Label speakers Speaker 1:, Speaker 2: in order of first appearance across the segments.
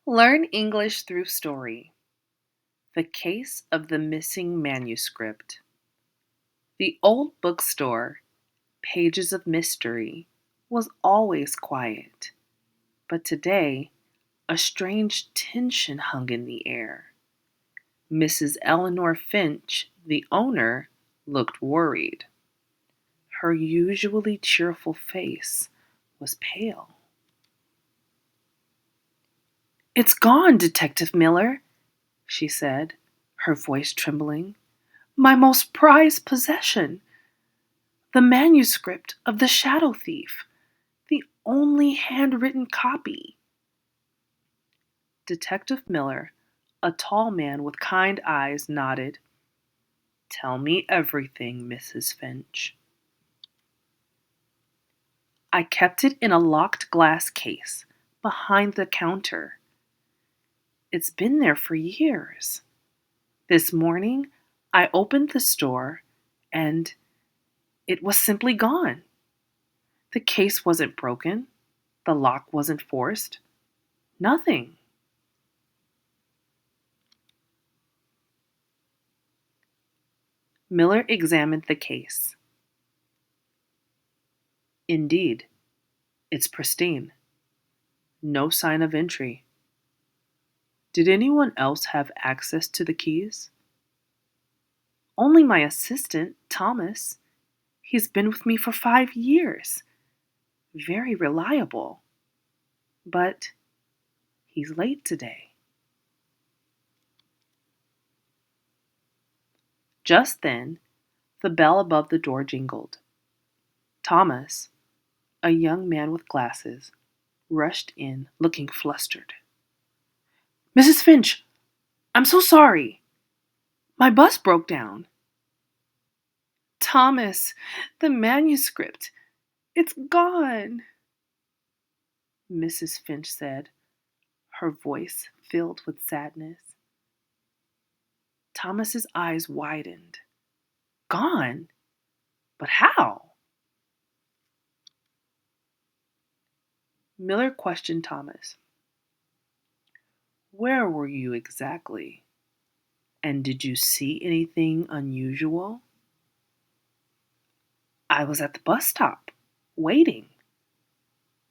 Speaker 1: Learn English through story. The Case of the Missing Manuscript. The old bookstore, Pages of Mystery, was always quiet, but today a strange tension hung in the air. Mrs. Eleanor Finch, the owner, looked worried. Her usually cheerful face was pale. "It's gone, Detective Miller," she said, her voice trembling. "My most prized possession. The manuscript of the Shadow Thief. The only handwritten copy." Detective Miller, a tall man with kind eyes, nodded. "Tell me everything, Mrs. Finch." "I kept it in a locked glass case behind the counter. It's been there for years. This morning, I opened the store and it was simply gone. The case wasn't broken. The lock wasn't forced. Nothing." Miller examined the case. "Indeed, it's pristine. No sign of entry. Did anyone else have access to the keys?" "Only my assistant, Thomas. He's been with me for 5 years. Very reliable. But he's late today." Just then, the bell above the door jingled. Thomas, a young man with glasses, rushed in, looking flustered. "Mrs. Finch, I'm so sorry. My bus broke down." "Thomas, the manuscript. It's gone," Mrs. Finch said, her voice filled with sadness. Thomas's eyes widened. "Gone? But how?" Miller questioned Thomas. "Where were you exactly? And did you see anything unusual?" "I was at the bus stop, waiting.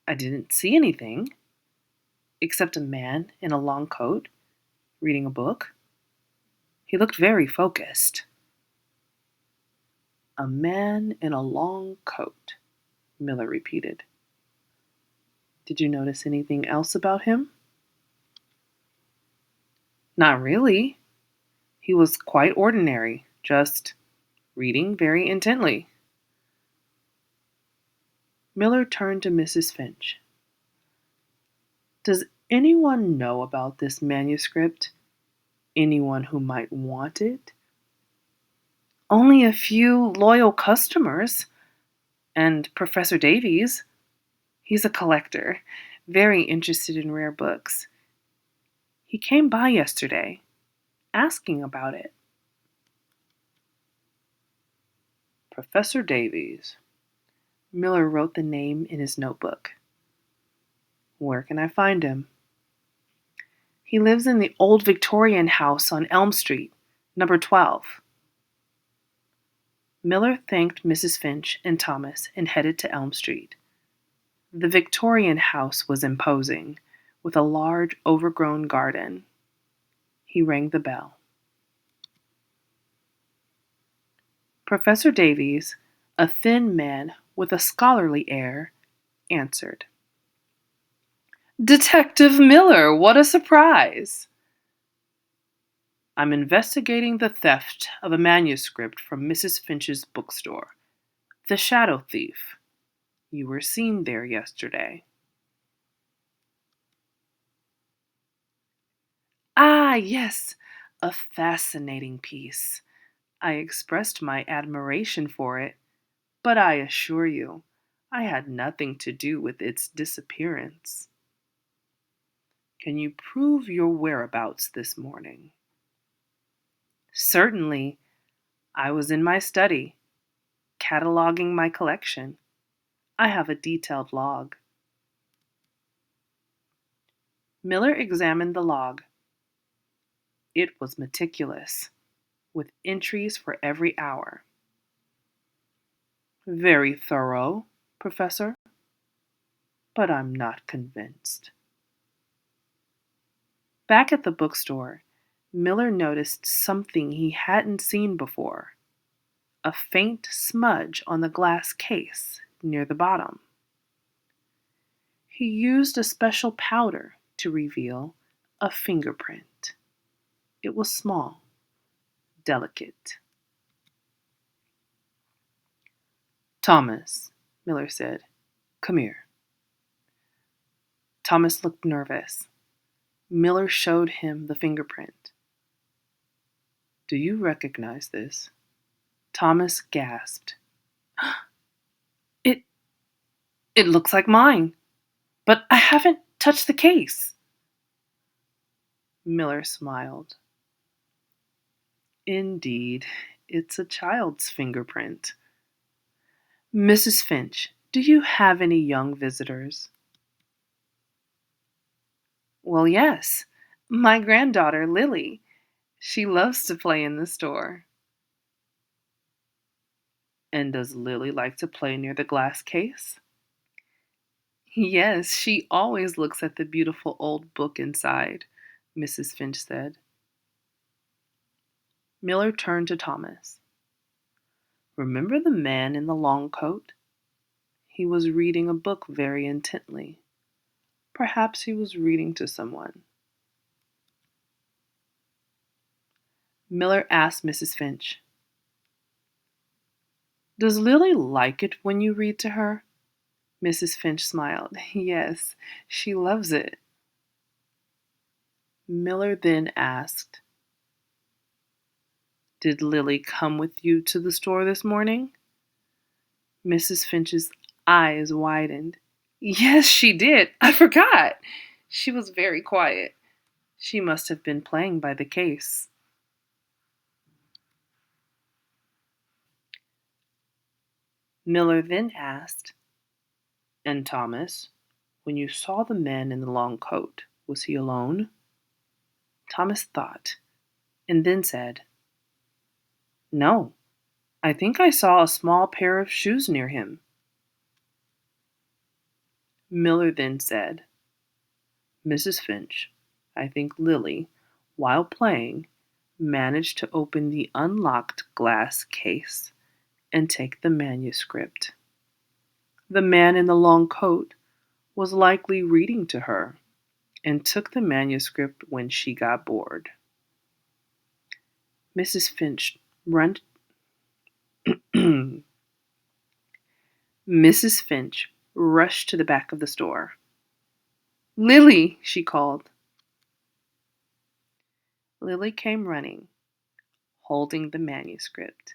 Speaker 1: I didn't see anything, except a man in a long coat, reading a book. He looked very focused." "A man in a long coat," Miller repeated. "Did you notice anything else about him?" "Not really. He was quite ordinary, just reading very intently." Miller turned to Mrs. Finch. "Does anyone know about this manuscript? Anyone who might want it?" "Only a few loyal customers. And Professor Davies. He's a collector, very interested in rare books. He came by yesterday, asking about it." "Professor Davies." Miller wrote the name in his notebook. "Where can I find him?" "He lives in the old Victorian house on Elm Street, number 12. Miller thanked Mrs. Finch and Thomas and headed to Elm Street. The Victorian house was imposing, with a large overgrown garden. He rang the bell. Professor Davies, a thin man with a scholarly air, answered. "Detective Miller, what a surprise!" "I'm investigating the theft of a manuscript from Mrs. Finch's bookstore, The Shadow Thief. You were seen there yesterday." "Ah, yes, a fascinating piece. I expressed my admiration for it, but I assure you, I had nothing to do with its disappearance." "Can you prove your whereabouts this morning?" "Certainly. I was in my study, cataloging my collection. I have a detailed log." Miller examined the log. It was meticulous, with entries for every hour. Very thorough, Professor, but I'm not convinced. Back at the bookstore, Miller noticed something he hadn't seen before: a faint smudge on the glass case near the bottom. He used a special powder to reveal a fingerprint. It was small, delicate. Thomas, Miller said, come here. Thomas looked nervous. Miller showed him the fingerprint. Do you recognize this? Thomas gasped. It it looks like mine, but I haven't touched the case. Miller smiled. Indeed, it's a child's fingerprint. Mrs. Finch, do you have any young visitors? Well, yes. My granddaughter, Lily. She loves to play in the store. And does Lily like to play near the glass case? Yes, she always looks at the beautiful old book inside, Mrs. Finch said. Miller turned to Thomas. Remember the man in the long coat? He was reading a book very intently. Perhaps he was reading to someone. Miller asked Mrs. Finch, does Lily like it when you read to her? Mrs. Finch smiled. Yes, she loves it. Miller then asked, did Lily come with you to the store this morning? Mrs. Finch's eyes widened. Yes, she did. I forgot. She was very quiet. She must have been playing by the case. Miller then asked, and Thomas, when you saw the man in the long coat, was he alone? Thomas thought, and then said, no, I think I saw a small pair of shoes near him. Miller then said, Mrs. Finch, I think Lily, while playing, managed to open the unlocked glass case and take the manuscript. The man in the long coat was likely reading to her and took the manuscript when she got bored. Mrs. Finch run Mrs. Finch rushed to the back of the store. Lily, she called. Lily came running, holding the manuscript.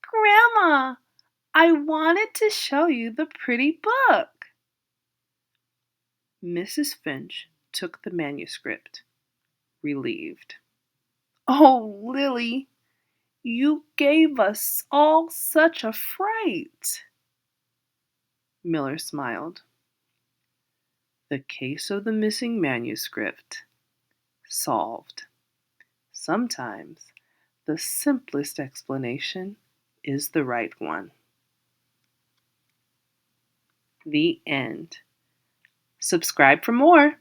Speaker 1: Grandma, I wanted to show you the pretty book. Mrs. Finch took the manuscript, relieved. Oh, Lily, you gave us all such a fright. Miller smiled. The case of the missing manuscript solved. Sometimes the simplest explanation is the right one. The end. Subscribe for more.